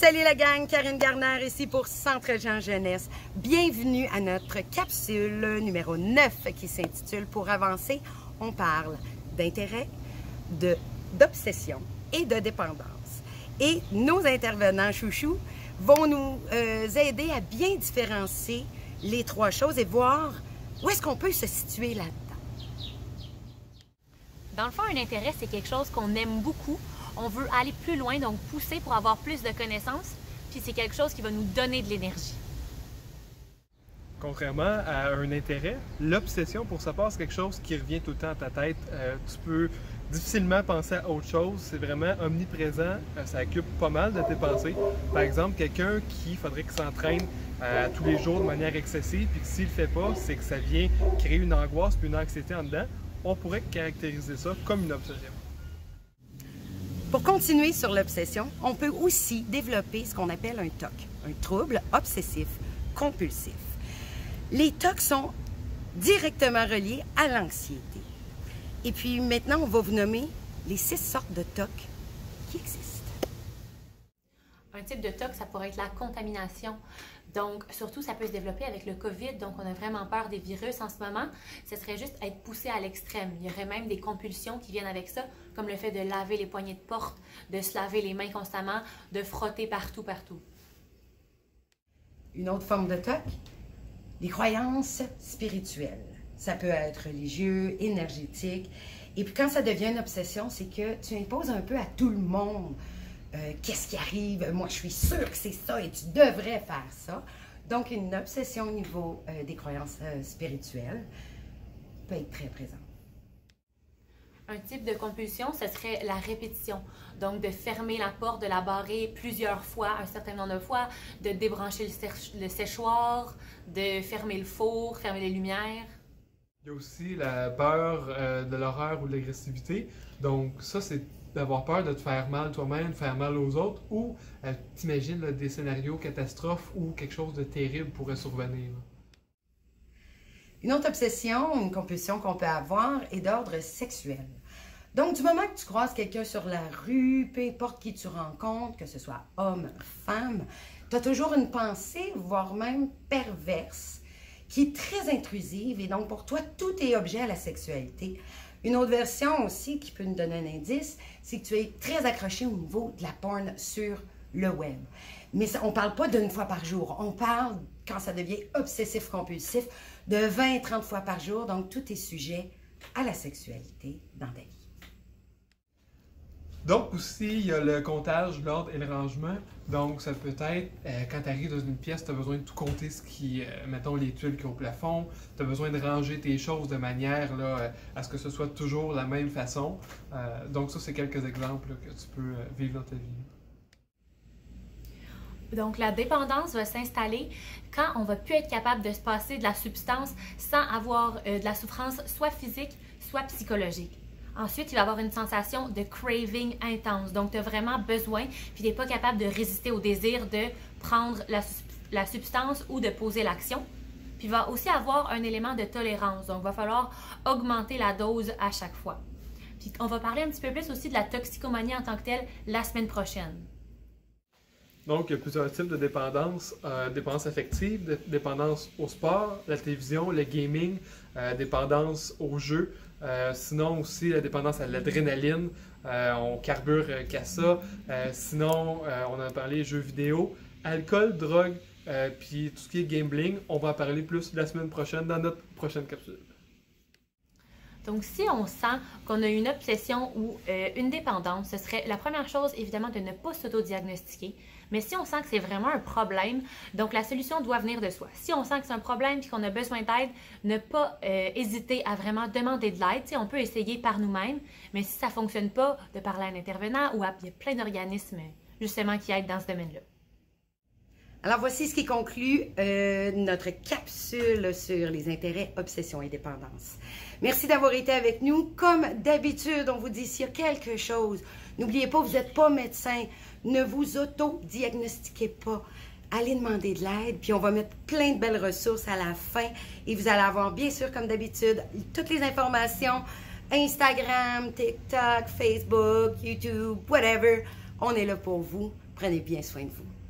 Salut la gang, Karine Garner ici pour Centre Jean Jeunesse. Bienvenue à notre capsule numéro 9 qui s'intitule « Pour avancer, on parle d'intérêt, d'obsession et de dépendance ». Et nos intervenants chouchous vont nous aider à bien différencier les trois choses et voir où est-ce qu'on peut se situer là-dedans. Dans le fond, un intérêt, c'est quelque chose qu'on aime beaucoup. On veut aller plus loin, donc pousser pour avoir plus de connaissances. Puis c'est quelque chose qui va nous donner de l'énergie. Contrairement à un intérêt, l'obsession, pour sa part, c'est quelque chose qui revient tout le temps à ta tête. Tu peux difficilement penser à autre chose. C'est vraiment omniprésent. Ça occupe pas mal de tes pensées. Par exemple, quelqu'un qui faudrait qu'il s'entraîne tous les jours de manière excessive, puis que s'il le fait pas, c'est que ça vient créer une angoisse puis une anxiété en dedans. On pourrait caractériser ça comme une obsession. Pour continuer sur l'obsession, on peut aussi développer ce qu'on appelle un TOC, un trouble obsessif compulsif. Les TOC sont directement reliés à l'anxiété. Et puis maintenant, on va vous nommer les 6 sortes de TOC qui existent. Un type de TOC, ça pourrait être la contamination. Donc, surtout, ça peut se développer avec le COVID. Donc, on a vraiment peur des virus en ce moment. Ce serait juste être poussé à l'extrême. Il y aurait même des compulsions qui viennent avec ça, comme le fait de laver les poignées de porte, de se laver les mains constamment, de frotter partout. Une autre forme de TOC, les croyances spirituelles. Ça peut être religieux, énergétique. Et puis quand ça devient une obsession, c'est que tu imposes un peu à tout le monde. Qu'est-ce qui arrive? Moi, je suis sûre que c'est ça et tu devrais faire ça. Donc, une obsession au niveau des croyances spirituelles peut être très présente. Un type de compulsion, ce serait la répétition. Donc, de fermer la porte, de la barrer plusieurs fois, un certain nombre de fois, de débrancher le séchoir, de fermer le four, fermer les lumières. Il y a aussi la peur de l'horreur ou de l'agressivité. Donc ça, c'est d'avoir peur de te faire mal toi-même, de faire mal aux autres, ou t'imagines des scénarios catastrophes où quelque chose de terrible pourrait survenir. Une autre obsession, une compulsion qu'on peut avoir est d'ordre sexuel. Donc, du moment que tu croises quelqu'un sur la rue, peu importe qui tu rencontres, que ce soit homme, femme, tu as toujours une pensée, voire même perverse, qui est très intrusive et donc pour toi, tout est objet à la sexualité. Une autre version aussi qui peut nous donner un indice, c'est que tu es très accroché au niveau de la porn sur le web. Mais ça, on ne parle pas d'une fois par jour, on parle, quand ça devient obsessif-compulsif, de 20 et 30 fois par jour, donc tout est sujet à la sexualité dans ta vie. Donc aussi, il y a le comptage, l'ordre et le rangement. Donc ça peut être, quand tu arrives dans une pièce, tu as besoin de tout compter ce qui, mettons les tuiles qui sont au plafond, tu as besoin de ranger tes choses de manière là, à ce que ce soit toujours la même façon. Donc ça, c'est quelques exemples là, que tu peux vivre dans ta vie. Donc, la dépendance va s'installer quand on ne va plus être capable de se passer de la substance sans avoir de la souffrance soit physique, soit psychologique. Ensuite, il va y avoir une sensation de craving intense. Donc, tu as vraiment besoin, puis tu n'es pas capable de résister au désir de prendre la substance ou de poser l'action. Puis, il va aussi avoir un élément de tolérance. Donc, il va falloir augmenter la dose à chaque fois. Puis, on va parler un petit peu plus aussi de la toxicomanie en tant que telle la semaine prochaine. Donc, il y a plusieurs types de dépendance. Dépendance affective, dépendance au sport, la télévision, le gaming, dépendance aux jeux. Sinon aussi la dépendance à l'adrénaline, on carbure qu'à ça. Sinon, on en a parlé jeux vidéo, alcool, drogue, puis tout ce qui est gambling. On va en parler plus la semaine prochaine dans notre prochaine capsule. Donc, si on sent qu'on a une obsession ou une dépendance, ce serait la première chose, évidemment, de ne pas s'auto-diagnostiquer. Mais si on sent que c'est vraiment un problème, donc la solution doit venir de soi. Si on sent que c'est un problème et qu'on a besoin d'aide, ne pas hésiter à vraiment demander de l'aide. On peut essayer par nous-mêmes, mais si ça ne fonctionne pas, de parler à un intervenant ou il y a plein d'organismes justement qui aident dans ce domaine-là. Alors, voici ce qui conclut notre capsule sur les intérêts, obsessions et dépendance. Merci d'avoir été avec nous. Comme d'habitude, on vous dit s'il y a quelque chose, n'oubliez pas, vous n'êtes pas médecin, ne vous auto-diagnostiquez pas. Allez demander de l'aide, puis on va mettre plein de belles ressources à la fin et vous allez avoir, bien sûr, comme d'habitude, toutes les informations, Instagram, TikTok, Facebook, YouTube, whatever. On est là pour vous. Prenez bien soin de vous.